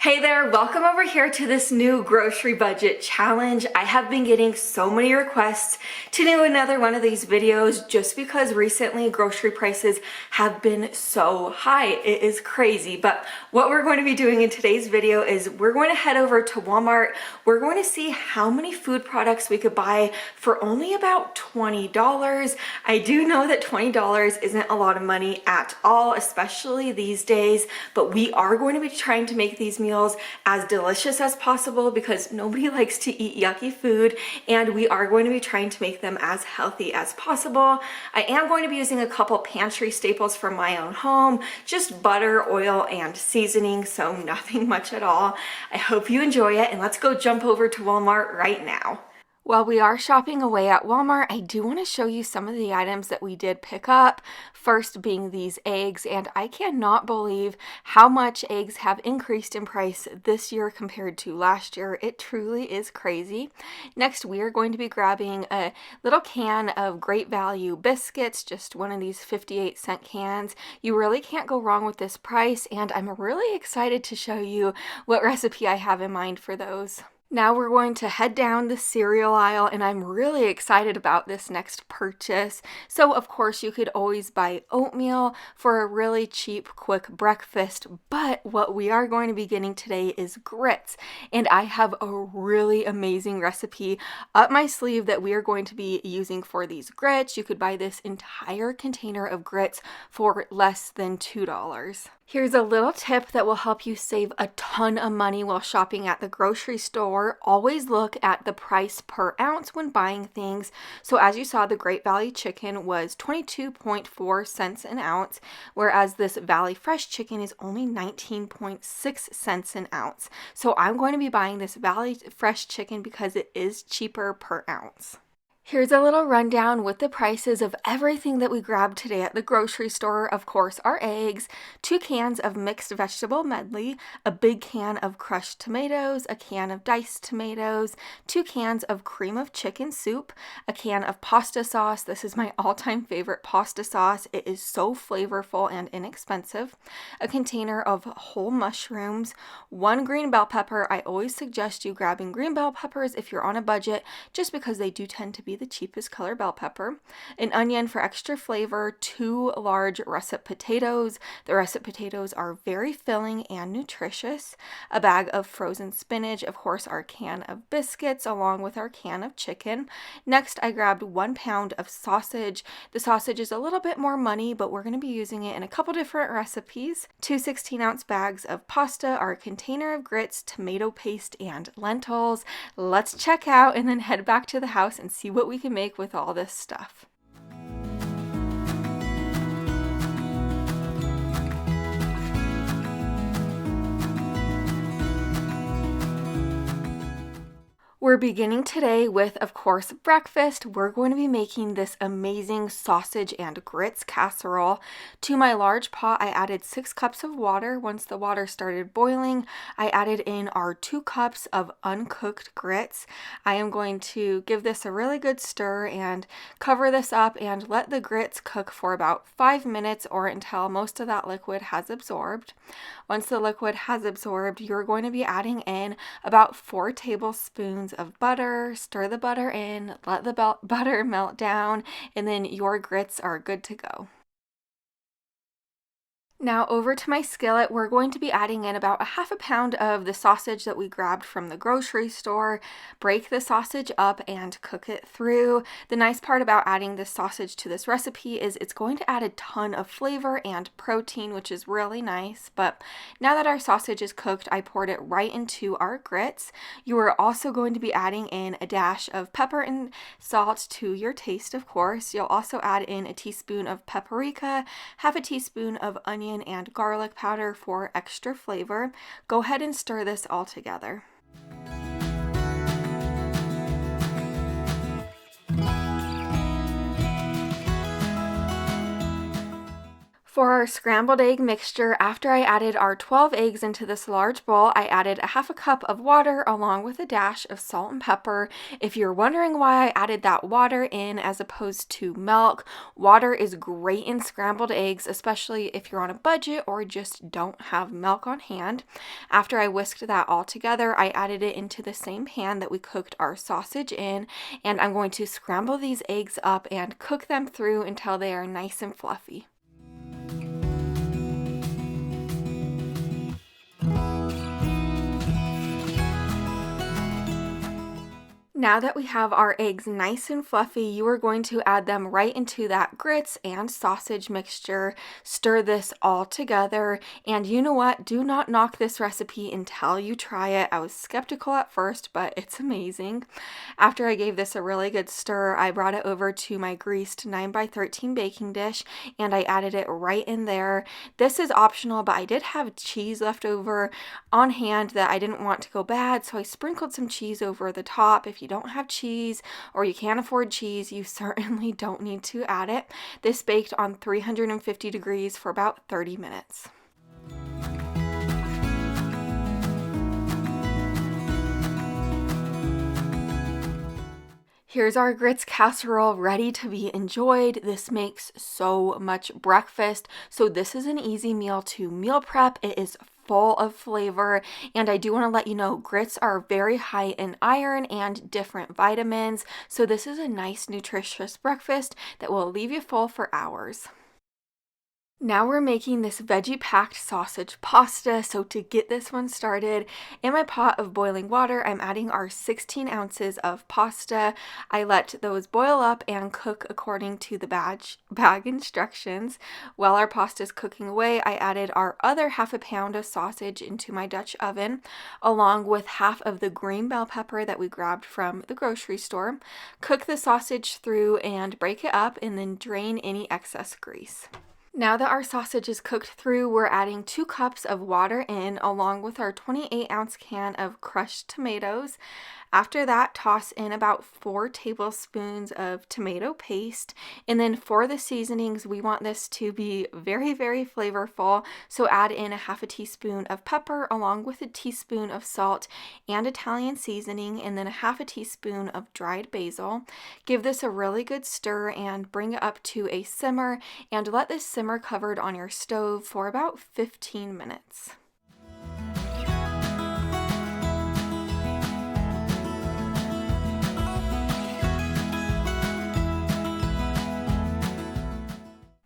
Hey there, welcome over here to this new grocery budget challenge. I have been getting so many requests to do another one of these videos just because recently grocery prices have been so high. It is crazy, but what we're going to be doing in today's video is we're going to head over to Walmart. We're going to see how many food products we could buy for only about $20. I do know that $20 isn't a lot of money at all, especially these days, but we are going to be trying to make these meals as delicious as possible because nobody likes to eat yucky food, and we are going to be trying to make them as healthy as possible. I am going to be using a couple pantry staples from my own home, just butter, oil, and seasoning, so nothing much at all. I hope you enjoy it, and let's go jump over to Walmart right now. While we are shopping away at Walmart, I do want to show you some of the items that we did pick up. First being these eggs, and I cannot believe how much eggs have increased in price this year compared to last year. It truly is crazy. Next, we are going to be grabbing a little can of great value biscuits, just one of these 58-cent cans. You really can't go wrong with this price, and I'm really excited to show you what recipe I have in mind for those. Now we're going to head down the cereal aisle, and I'm really excited about this next purchase. So of course you could always buy oatmeal for a really cheap, quick breakfast, but what we are going to be getting today is grits. And I have a really amazing recipe up my sleeve that we are going to be using for these grits. You could buy this entire container of grits for less than $2. Here's a little tip that will help you save a ton of money while shopping at the grocery store. Always look at the price per ounce when buying things. So as you saw, the Great Valley chicken was 22.4 cents an ounce, whereas this Valley Fresh chicken is only 19.6 cents an ounce. So I'm going to be buying this Valley Fresh chicken because it is cheaper per ounce. Here's a little rundown with the prices of everything that we grabbed today at the grocery store. Of course, our eggs, 2 cans of mixed vegetable medley, a big can of crushed tomatoes, a can of diced tomatoes, 2 cans of cream of chicken soup, a can of pasta sauce. This is my all-time favorite pasta sauce. It is so flavorful and inexpensive. A container of whole mushrooms, 1 green bell pepper. I always suggest you grabbing green bell peppers if you're on a budget, just because they do tend to be the cheapest color bell pepper, an onion for extra flavor, 2 large russet potatoes. The russet potatoes are very filling and nutritious, a bag of frozen spinach, of course our can of biscuits along with our can of chicken. Next, I grabbed 1 pound of sausage. The sausage is a little bit more money, but we're going to be using it in a couple different recipes. 2 16-ounce bags of pasta, our container of grits, tomato paste, and lentils. Let's check out and then head back to the house and see what we can make with all this stuff. We're beginning today with, of course, breakfast. We're going to be making this amazing sausage and grits casserole. To my large pot, I added 6 cups of water. Once the water started boiling, I added in our 2 cups of uncooked grits. I am going to give this a really good stir and cover this up and let the grits cook for about 5 minutes or until most of that liquid has absorbed. Once the liquid has absorbed, you're going to be adding in about 4 tablespoons of butter. Stir the butter in, let the butter melt down, and then your grits are good to go. Now over to my skillet, we're going to be adding in about a ½ pound of the sausage that we grabbed from the grocery store. Break the sausage up and cook it through. The nice part about adding this sausage to this recipe is it's going to add a ton of flavor and protein, which is really nice. But now that our sausage is cooked, I poured it right into our grits. You are also going to be adding in a dash of pepper and salt to your taste, of course. You'll also add in a teaspoon of paprika, ½ a teaspoon of onion and garlic powder for extra flavor. Go ahead and stir this all together. For our scrambled egg mixture, after I added our 12 eggs into this large bowl, I added a half a cup of water along with a dash of salt and pepper. If you're wondering why I added that water in as opposed to milk, water is great in scrambled eggs, especially if you're on a budget or just don't have milk on hand. After I whisked that all together, I added it into the same pan that we cooked our sausage in, and I'm going to scramble these eggs up and cook them through until they are nice and fluffy. Now that we have our eggs nice and fluffy, you are going to add them right into that grits and sausage mixture. Stir this all together, and you know what? Do not knock this recipe until you try it. I was skeptical at first, but it's amazing. After I gave this a really good stir, I brought it over to my greased 9x13 baking dish, and I added it right in there. This is optional, but I did have cheese left over on hand that I didn't want to go bad, so I sprinkled some cheese over the top. If you don't have cheese or you can't afford cheese, you certainly don't need to add it. This baked on 350 degrees for about 30 minutes. Here's our grits casserole ready to be enjoyed. This makes so much breakfast. So this is an easy meal to meal prep. It is full of flavor, and I do want to let you know grits are very high in iron and different vitamins, so this is a nice nutritious breakfast that will leave you full for hours. Now we're making this veggie-packed sausage pasta, so to get this one started, in my pot of boiling water, I'm adding our 16 ounces of pasta. I let those boil up and cook according to the bag instructions. While our pasta is cooking away, I added our other half a pound of sausage into my Dutch oven, along with half of the green bell pepper that we grabbed from the grocery store. Cook the sausage through and break it up, and then drain any excess grease. Now that our sausage is cooked through, we're adding 2 cups of water in, along with our 28-ounce can of crushed tomatoes. After that, toss in about 4 tablespoons of tomato paste. And then for the seasonings, we want this to be very, very flavorful. So add in a half a teaspoon of pepper, along with a teaspoon of salt and Italian seasoning, and then a half a teaspoon of dried basil. Give this a really good stir and bring it up to a simmer, and let this simmer covered on your stove for about 15 minutes.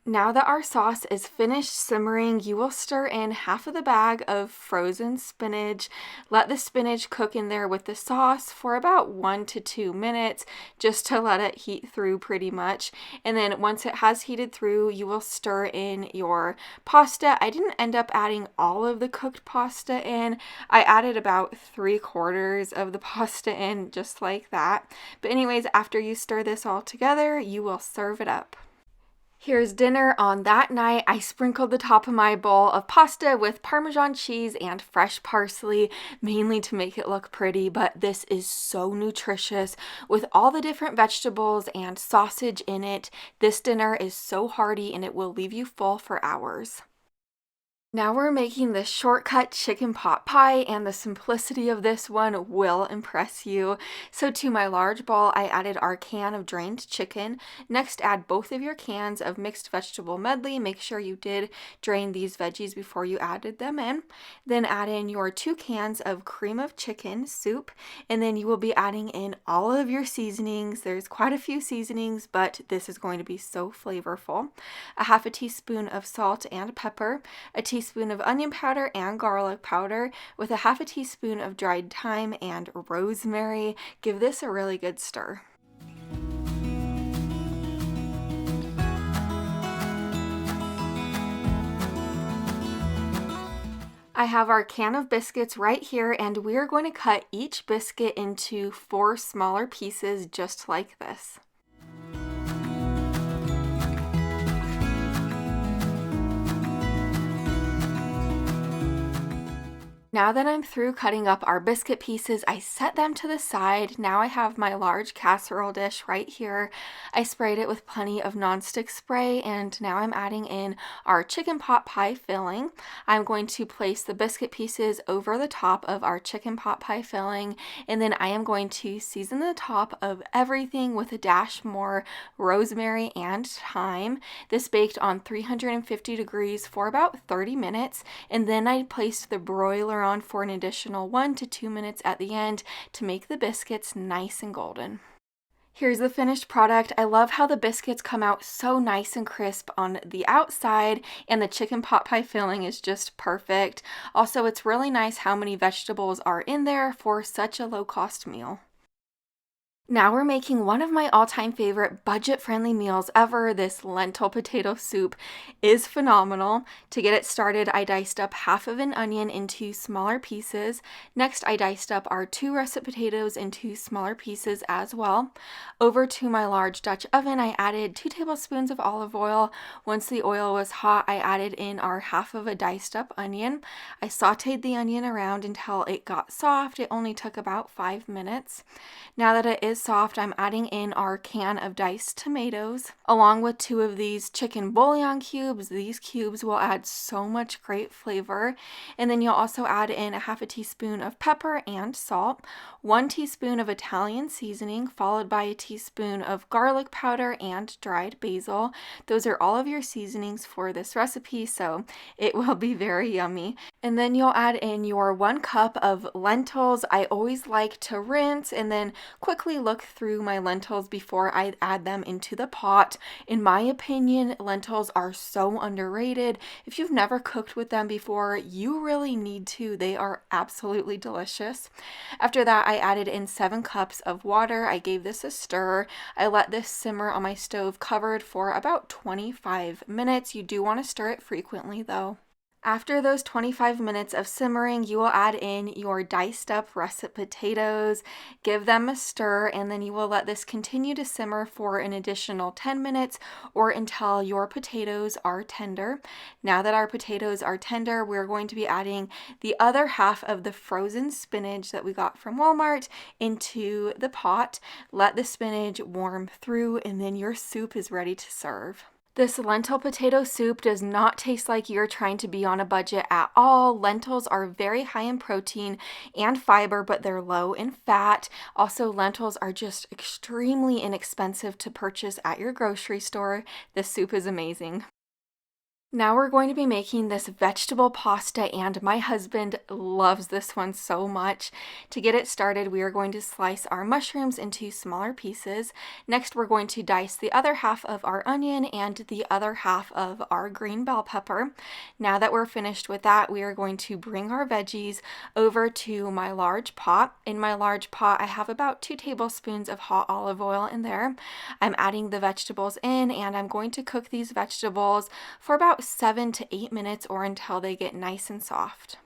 Now that our sauce is finished simmering, you will stir in half of the bag of frozen spinach. Let the spinach cook in there with the sauce for about 1 to 2 minutes, just to let it heat through pretty much. And then once it has heated through, you will stir in your pasta. I didn't end up adding all of the cooked pasta in. I added about 3/4 of the pasta in, just like that. But anyways, after you stir this all together, you will serve it up. Here's dinner on that night. I sprinkled the top of my bowl of pasta with Parmesan cheese and fresh parsley, mainly to make it look pretty, but this is so nutritious with all the different vegetables and sausage in it. This dinner is so hearty and it will leave you full for hours. Now we're making this shortcut chicken pot pie, and the simplicity of this one will impress you. So to my large bowl, I added our can of drained chicken. Next, add both of your cans of mixed vegetable medley. Make sure you did drain these veggies before you added them in. Then add in your 2 cans of cream of chicken soup, and then you will be adding in all of your seasonings. There's quite a few seasonings, but this is going to be so flavorful. A half a teaspoon of salt and pepper, a teaspoon of onion powder and garlic powder, with a half a teaspoon of dried thyme and rosemary. Give this a really good stir. I have our can of biscuits right here, and we're going to cut each biscuit into 4 smaller pieces just like this. Now that I'm through cutting up our biscuit pieces, I set them to the side. Now I have my large casserole dish right here. I sprayed it with plenty of nonstick spray, and now I'm adding in our chicken pot pie filling. I'm going to place the biscuit pieces over the top of our chicken pot pie filling, and then I am going to season the top of everything with a dash more rosemary and thyme. This baked on 350 degrees for about 30 minutes, and then I placed the broiler on for an additional 1 to 2 minutes at the end to make the biscuits nice and golden. Here's the finished product. I love how the biscuits come out so nice and crisp on the outside, and the chicken pot pie filling is just perfect. Also, it's really nice how many vegetables are in there for such a low-cost meal. Now we're making one of my all-time favorite budget-friendly meals ever. This lentil potato soup is phenomenal. To get it started, I diced up half of an onion into smaller pieces. Next, I diced up our 2 russet potatoes into smaller pieces as well. Over to my large Dutch oven, I added 2 tablespoons of olive oil. Once the oil was hot, I added in our half of a diced up onion. I sauteed the onion around until it got soft. It only took about 5 minutes. Now that it is soft, I'm adding in our can of diced tomatoes along with 2 of these chicken bouillon cubes. These cubes will add so much great flavor. And then you'll also add in a half a teaspoon of pepper and salt, 1 teaspoon of Italian seasoning, followed by a teaspoon of garlic powder and dried basil. Those are all of your seasonings for this recipe, so it will be very yummy. And then you'll add in your 1 cup of lentils. I always like to rinse and then quickly look through my lentils before I add them into the pot. In my opinion, lentils are so underrated. If you've never cooked with them before, you really need to. They are absolutely delicious. After that, I added in 7 cups of water. I gave this a stir. I let this simmer on my stove covered for about 25 minutes. You do want to stir it frequently though. After those 25 minutes of simmering, you will add in your diced up russet potatoes, give them a stir, and then you will let this continue to simmer for an additional 10 minutes or until your potatoes are tender. Now that our potatoes are tender, we're going to be adding the other half of the frozen spinach that we got from Walmart into the pot. Let the spinach warm through, and then your soup is ready to serve. This lentil potato soup does not taste like you're trying to be on a budget at all. Lentils are very high in protein and fiber, but they're low in fat. Also, lentils are just extremely inexpensive to purchase at your grocery store. This soup is amazing. Now we're going to be making this vegetable pasta, and my husband loves this one so much. To get it started, we are going to slice our mushrooms into smaller pieces. Next, we're going to dice the other half of our onion and the other half of our green bell pepper. Now that we're finished with that, we are going to bring our veggies over to my large pot. In my large pot, I have about 2 tablespoons of hot olive oil in there. I'm adding the vegetables in, and I'm going to cook these vegetables for about 7 to 8 minutes or until they get nice and soft.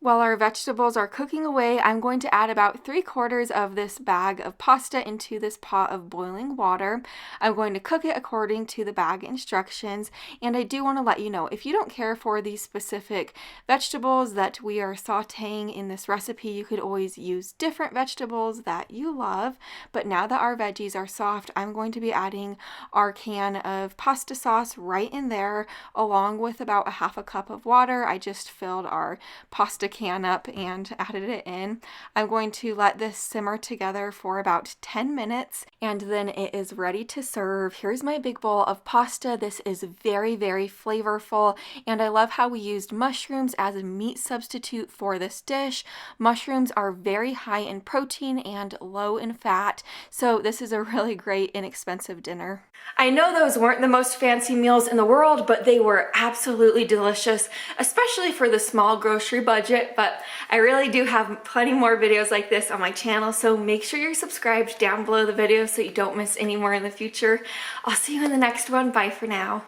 While our vegetables are cooking away, I'm going to add about 3/4 of this bag of pasta into this pot of boiling water. I'm going to cook it according to the bag instructions, and I do want to let you know, if you don't care for these specific vegetables that we are sauteing in this recipe, you could always use different vegetables that you love. But now that our veggies are soft, I'm going to be adding our can of pasta sauce right in there, along with about a half a cup of water. I just filled our pasta can up and added it in. I'm going to let this simmer together for about 10 minutes, and then it is ready to serve. Here's my big bowl of pasta. This is very, very flavorful, and I love how we used mushrooms as a meat substitute for this dish. Mushrooms are very high in protein and low in fat, so this is a really great inexpensive dinner. I know those weren't the most fancy meals in the world, but they were absolutely delicious, especially for the small grocery budget. But I really do have plenty more videos like this on my channel, so make sure you're subscribed down below the video so you don't miss any more in the future. I'll see you in the next one. Bye for now.